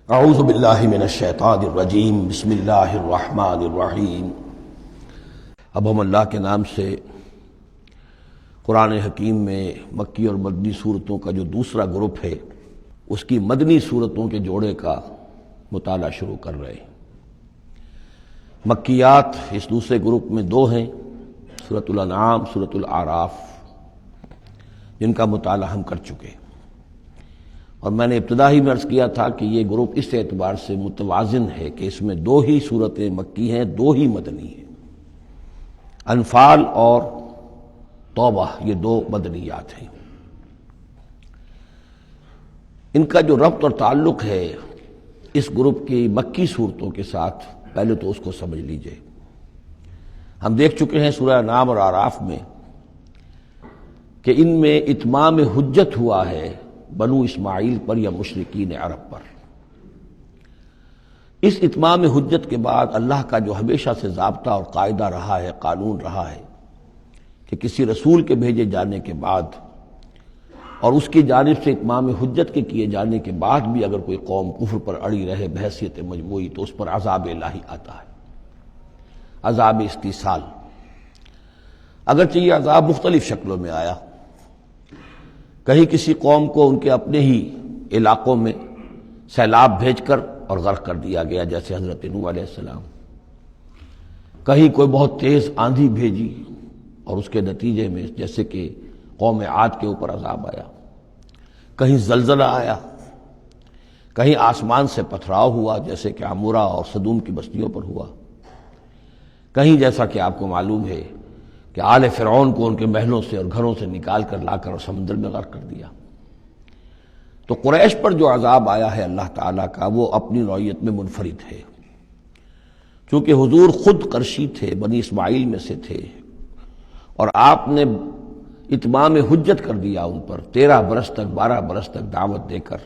اعوذ باللہ من الشیطان الرجیم بسم اللہ الرحمن الرحیم۔ اب ہم اللہ کے نام سے قرآن حکیم میں مکی اور مدنی صورتوں کا جو دوسرا گروپ ہے اس کی مدنی صورتوں کے جوڑے کا مطالعہ شروع کر رہے ہیں۔ مکیات اس دوسرے گروپ میں دو ہیں، سورۃ الانعام، سورۃ الاعراف، جن کا مطالعہ ہم کر چکے، اور میں نے ابتدا ہی میں عرض کیا تھا کہ یہ گروپ اس اعتبار سے متوازن ہے کہ اس میں دو ہی صورتیں مکی ہیں، دو ہی مدنی ہیں۔ انفال اور توبہ یہ دو مدنیات ہیں۔ ان کا جو ربط اور تعلق ہے اس گروپ کی مکی صورتوں کے ساتھ، پہلے تو اس کو سمجھ لیجئے۔ ہم دیکھ چکے ہیں سورہ انعام اور اعراف میں کہ ان میں اتمام حجت ہوا ہے بنو اسماعیل پر یا مشرکین عرب پر۔ اس اتمام حجت کے بعد اللہ کا جو ہمیشہ سے ضابطہ اور قاعدہ رہا ہے، قانون رہا ہے کہ کسی رسول کے بھیجے جانے کے بعد اور اس کی جانب سے اتمام حجت کے کیے جانے کے بعد بھی اگر کوئی قوم کفر پر اڑی رہے بحیثیت مجموعی تو اس پر عذاب الہی آتا ہے، عذاب استیصال۔ اگرچہ یہ عذاب مختلف شکلوں میں آیا، کہیں کسی قوم کو ان کے اپنے ہی علاقوں میں سیلاب بھیج کر اور غرق کر دیا گیا، جیسے حضرت نوح علیہ السلام۔ کہیں کوئی بہت تیز آندھی بھیجی اور اس کے نتیجے میں جیسے کہ قوم عاد کے اوپر عذاب آیا، کہیں زلزلہ آیا، کہیں آسمان سے پتھراؤ ہوا جیسے کہ عمورہ اور صدوم کی بستیوں پر ہوا، کہیں جیسا کہ آپ کو معلوم ہے کہ آل فرعون کو ان کے محلوں سے اور گھروں سے نکال کر لا کر اور سمندر میں غرق کر دیا۔ تو قریش پر جو عذاب آیا ہے اللہ تعالیٰ کا، وہ اپنی نوعیت میں منفرد ہے۔ چونکہ حضور خود قرشی تھے، بنی اسماعیل میں سے تھے، اور آپ نے اتمام حجت کر دیا ان پر 13 برس تک، 12 برس تک دعوت دے کر،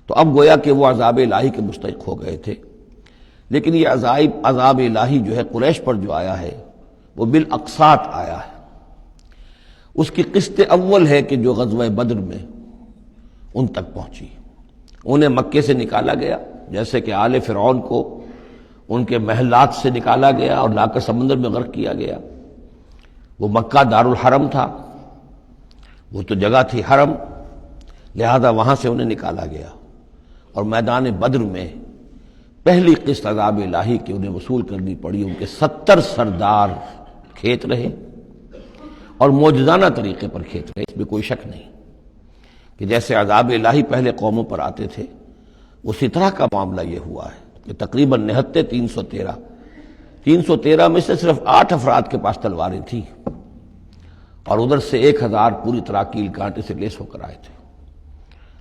تو اب گویا کہ وہ عذاب الہی کے مستحق ہو گئے تھے۔ لیکن یہ عذاب الہی جو ہے قریش پر جو آیا ہے وہ بالاقساط آیا ہے۔ اس کی قسط اول ہے کہ جو غزوہ بدر میں ان تک پہنچی، انہیں مکے سے نکالا گیا، جیسے کہ آل فرعون کو ان کے محلات سے نکالا گیا اور لا کر سمندر میں غرق کیا گیا۔ وہ مکہ دارالحرم تھا، وہ تو جگہ تھی حرم، لہذا وہاں سے انہیں نکالا گیا، اور میدان بدر میں پہلی قسط عذاب الہی کی انہیں وصول کرنی پڑی۔ ان کے 70 سردار کھیت رہے اور معجزانہ طریقے پر کھیت رہے، اس میں کوئی شک نہیں کہ جیسے عذاب الہی پہلے قوموں پر آتے تھے اسی طرح کا معاملہ یہ ہوا ہے کہ تقریباً نہتے 313 میں سے صرف 8 افراد کے پاس تلواریں تھیں، اور ادھر سے 1000 پوری طرح کیل کانٹے سے لیس ہو کر آئے تھے۔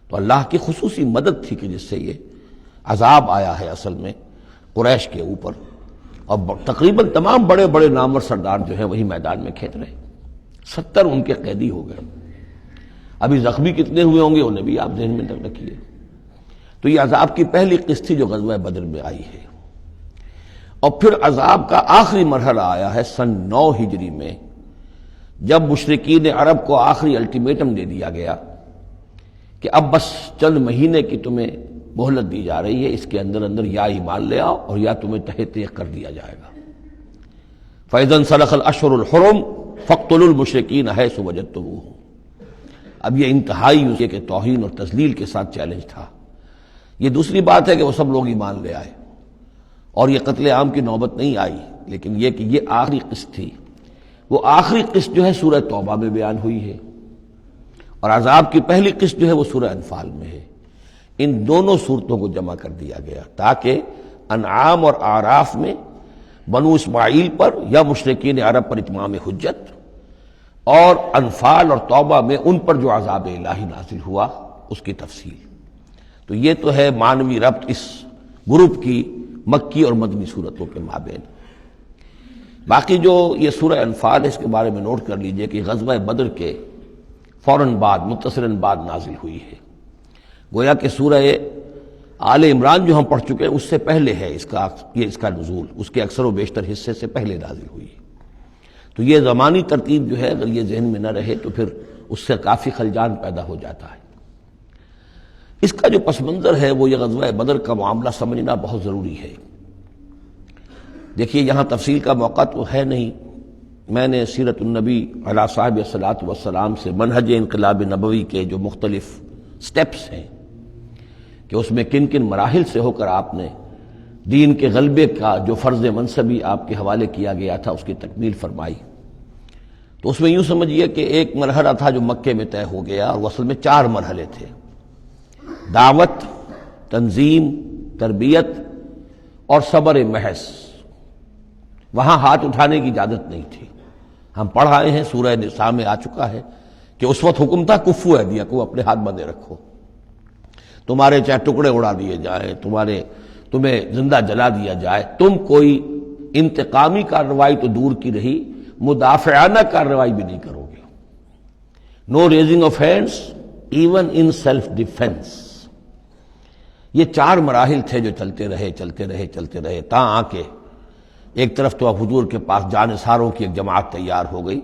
تو اللہ کی خصوصی مدد تھی کہ جس سے یہ عذاب آیا ہے اصل میں قریش کے اوپر، اور تقریباً تمام بڑے بڑے نامور سردار جو ہیں وہی میدان میں کھیت رہے، 70 ان کے قیدی ہو گئے۔ ابھی زخمی کتنے ہوئے ہوں گے انہیں بھی آپ ذہن میں رکھیے۔ تو یہ عذاب کی پہلی قسط تھی جو غزوہ بدر میں آئی ہے، اور پھر عذاب کا آخری مرحلہ آیا ہے سن 9 ہجری میں، جب مشرکین عرب کو آخری الٹیمیٹم دے دیا گیا کہ اب بس چند مہینے کی تمہیں مہلت دی جا رہی ہے، اس کے اندر اندر یا ایمان لے آؤ اور یا تمہیں تہہ تیغ کر دیا جائے گا۔ فَإِذَا انسَلَخَ الْأَشْهُرُ الْحُرُمُ فَاقْتُلُوا الْمُشْرِكِينَ حَيْثُ وَجَدتُّمُوهُمْ۔ اب یہ انتہائی یہ کہ توہین اور تذلیل کے ساتھ چیلنج تھا۔ یہ دوسری بات ہے کہ وہ سب لوگ ایمان لے آئے اور یہ قتل عام کی نوبت نہیں آئی، لیکن یہ کہ یہ آخری قسط تھی۔ وہ آخری قسط جو ہے سورہ توبہ میں بیان ہوئی ہے، اور عذاب کی پہلی قسط جو ہے وہ سورہ انفال میں ہے۔ ان دونوں صورتوں کو جمع کر دیا گیا تاکہ انعام اور اعراف میں بنو اسماعیل پر یا مشرکین عرب پر اتمام حجت، اور انفال اور توبہ میں ان پر جو عذاب الہی نازل ہوا اس کی تفصیل۔ تو یہ تو ہے معنوی ربط اس گروپ کی مکی اور مدنی صورتوں کے مابین۔ باقی جو یہ سورہ انفال ہے اس کے بارے میں نوٹ کر لیجئے کہ غزوہ بدر کے فوراً بعد، متصلاً بعد نازل ہوئی ہے۔ گویا کہ سورہ آل عمران جو ہم پڑھ چکے ہیں اس سے پہلے ہے اس کا نزول، اس کے اکثر و بیشتر حصے سے پہلے نازل ہوئی ہے۔ تو یہ زمانی ترتیب جو ہے اگر یہ ذہن میں نہ رہے تو پھر اس سے کافی خلجان پیدا ہو جاتا ہے۔ اس کا جو پس منظر ہے وہ یہ غزوہ بدر کا معاملہ سمجھنا بہت ضروری ہے۔ دیکھیے یہاں تفصیل کا موقع تو ہے نہیں، میں نے سیرت النبی علیہ صاحب الصلاۃ والسلام سے منہج انقلاب نبوی کے جو مختلف سٹیپس ہیں کہ اس میں کن کن مراحل سے ہو کر آپ نے دین کے غلبے کا جو فرض منصبی آپ کے حوالے کیا گیا تھا اس کی تکمیل فرمائی، تو اس میں یوں سمجھیے کہ ایک مرحلہ تھا جو مکے میں طے ہو گیا، اور اصل میں 4 مرحلے تھے: دعوت، تنظیم، تربیت اور صبر محض۔ وہاں ہاتھ اٹھانے کی اجازت نہیں تھی۔ ہم پڑھ آئے ہیں، سورہ نساء میں آ چکا ہے کہ اس وقت حکم تھا کفو ایدیا کو، اپنے ہاتھ بندھے رکھو، تمہارے چاہے ٹکڑے اڑا دیے جائیں، تمہیں زندہ جلا دیا جائے، تم کوئی انتقامی کارروائی تو دور کی رہی، مدافعانہ کارروائی بھی نہیں کرو گے۔ No raising of hands even in self defence. یہ 4 مراحل تھے جو چلتے رہے تا آ کے ایک طرف تو اب حضور کے پاس جانثاروں کی ایک جماعت تیار ہو گئی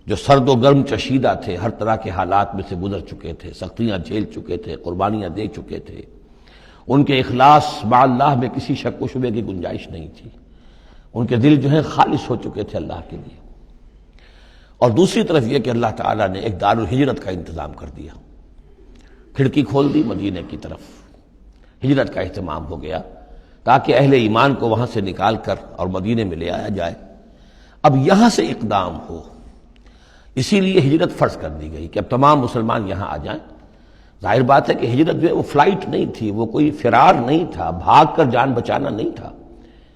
جو سرد و گرم چشیدہ تھے، ہر طرح کے حالات میں سے گزر چکے تھے، سختیاں جھیل چکے تھے، قربانیاں دے چکے تھے، ان کے اخلاص مع اللہ میں کسی شک و شبے کی گنجائش نہیں تھی، ان کے دل جو ہیں خالص ہو چکے تھے اللہ کے لیے۔ اور دوسری طرف یہ کہ اللہ تعالیٰ نے ایک دار الہجرت کا انتظام کر دیا، کھڑکی کھول دی مدینے کی طرف، ہجرت کا اہتمام ہو گیا تاکہ اہل ایمان کو وہاں سے نکال کر اور مدینے میں لے آیا جائے۔ اب یہاں سے اقدام ہو، اسی لیے ہجرت فرض کر دی گئی کہ اب تمام مسلمان یہاں آ جائیں۔ ظاہر بات ہے کہ ہجرت جو ہے وہ فلائٹ نہیں تھی، وہ کوئی فرار نہیں تھا، بھاگ کر جان بچانا نہیں تھا۔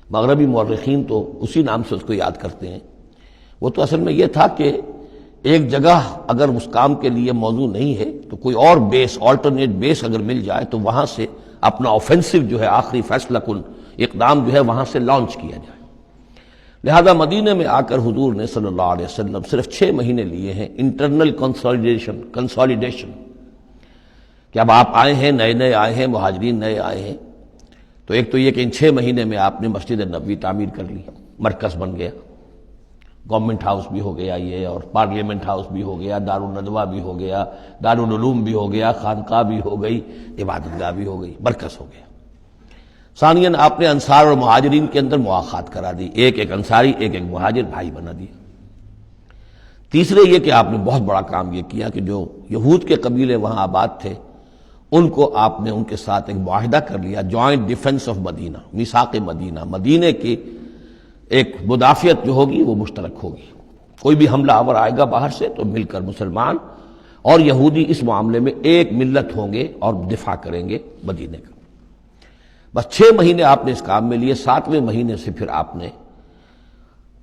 مغربی مورخین تو اسی نام سے اس کو یاد کرتے ہیں۔ وہ تو اصل میں یہ تھا کہ ایک جگہ اگر اس کام کے لیے موضوع نہیں ہے تو کوئی اور بیس، آلٹرنیٹ بیس اگر مل جائے تو وہاں سے اپنا آفینسو جو ہے، آخری فیصلہ کن اقدام جو ہے وہاں سے لانچ کیا جائے۔ لہذا مدینے میں آ کر حضور نے صلی اللہ علیہ وسلم صرف 6 مہینے لیے ہیں انٹرنل کنسالیڈیشن، کہ اب آپ آئے ہیں، نئے آئے ہیں، مہاجرین نئے آئے ہیں، تو ایک تو یہ کہ ان 6 مہینے میں آپ نے مسجد نبوی تعمیر کر لی، مرکز بن گیا، گورنمنٹ ہاؤس بھی ہو گیا یہ، اور پارلیمنٹ ہاؤس بھی ہو گیا، دارالندوہ بھی ہو گیا، دارالعلوم بھی ہو گیا، خانقاہ بھی ہو گئی، عبادت گاہ بھی ہو گئی، مرکز ہو گیا۔ ثانیاً آپ نے انصار اور مہاجرین کے اندر مواخات کرا دی، ایک انصاری ایک مہاجر بھائی بنا دیا۔ تیسرے یہ کہ آپ نے بہت بڑا کام یہ کیا کہ جو یہود کے قبیلے وہاں آباد تھے ان کو آپ نے ان کے ساتھ ایک معاہدہ کر لیا، جوائنٹ ڈیفنس آف مدینہ، میثاق مدینہ، مدینے کی ایک مدافعت جو ہوگی وہ مشترک ہوگی، کوئی بھی حملہ آور آئے گا باہر سے تو مل کر مسلمان اور یہودی اس معاملے میں ایک ملت ہوں گے اور دفاع کریں گے مدینے کا۔ بس 6 مہینے آپ نے اس کام میں لیے، 7ویں مہینے سے پھر آپ نے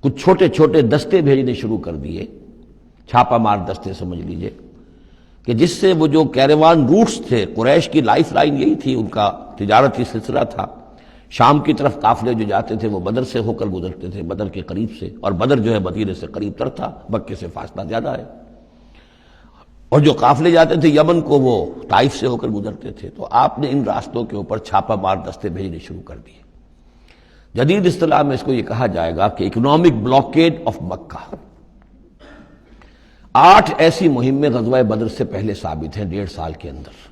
کچھ چھوٹے چھوٹے دستے بھیجنے شروع کر دیے، چھاپا مار دستے سمجھ لیجئے، کہ جس سے وہ جو کیروان روٹس تھے، قریش کی لائف لائن یہی تھی، ان کا تجارتی سلسلہ تھا، شام کی طرف قافلے جو جاتے تھے وہ بدر سے ہو کر گزرتے تھے، بدر کے قریب سے، اور بدر جو ہے مدینے سے قریب تر تھا، مکے سے فاصلہ زیادہ ہے، اور جو قافلے جاتے تھے یمن کو وہ طائف سے ہو کر گزرتے تھے۔ تو آپ نے ان راستوں کے اوپر چھاپا مار دستے بھیجنے شروع کر دیے۔ جدید اصطلاح میں اس کو یہ کہا جائے گا کہ اکنامک بلاکیڈ آف مکہ۔ 8 ایسی مہمیں غزوہ بدر سے پہلے ثابت ہیں 1.5 سال کے اندر۔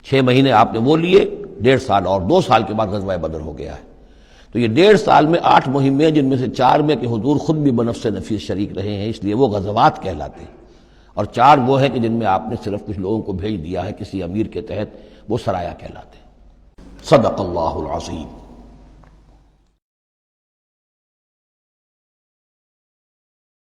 6 مہینے آپ نے وہ لیے، 1.5 سال اور 2 سال کے بعد غزوہ بدر ہو گیا ہے۔ تو یہ 1.5 سال میں 8 مہمیں، جن میں سے 4 میں کہ حضور خود بھی بنفس نفیس شریک رہے ہیں، اس لیے وہ غزوات کہلاتے ہیں، اور 4 وہ ہیں کہ جن میں آپ نے صرف کچھ لوگوں کو بھیج دیا ہے کسی امیر کے تحت، وہ سرایا کہلاتے ہیں۔ صدق اللہ العظیم۔